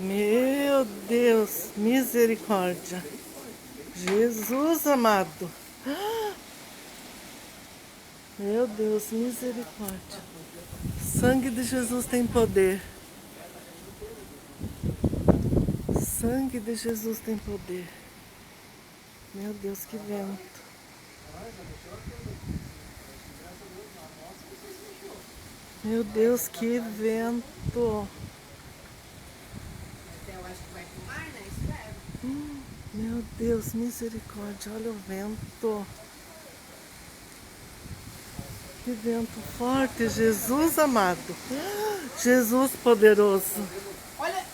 Meu Deus, misericórdia. Jesus amado. Meu Deus, misericórdia. Sangue de Jesus tem poder. Sangue de Jesus tem poder. Meu Deus, que vento. Meu Deus, que vento. Eu acho que vai pro mar, né? Espero. Meu Deus, misericórdia. Olha o vento. Que vento forte, Jesus amado. Jesus poderoso. Olha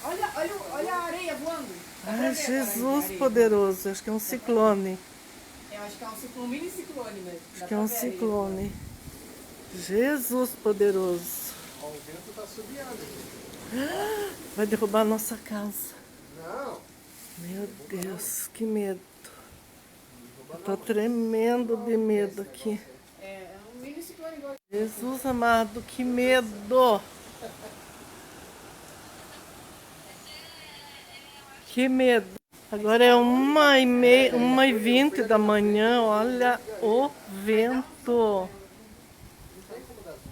a areia voando. Dá pra Ai, ver Jesus areia poderoso. Acho que é um ciclone. Eu acho que é um ciclone, mini ciclone mesmo. Acho que é um ciclone. Jesus poderoso. Ó, o vento tá subiando. Vai derrubar a nossa casa. Não. Meu Deus, que medo. Eu tô tremendo de medo aqui. É um mini ciclone igual. Jesus amado, que medo. Que medo. Agora é 1h30, 1h20 da manhã. Olha o vento.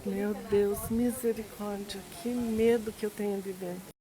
Meu Deus, misericórdia. Que medo que eu tenho de vento.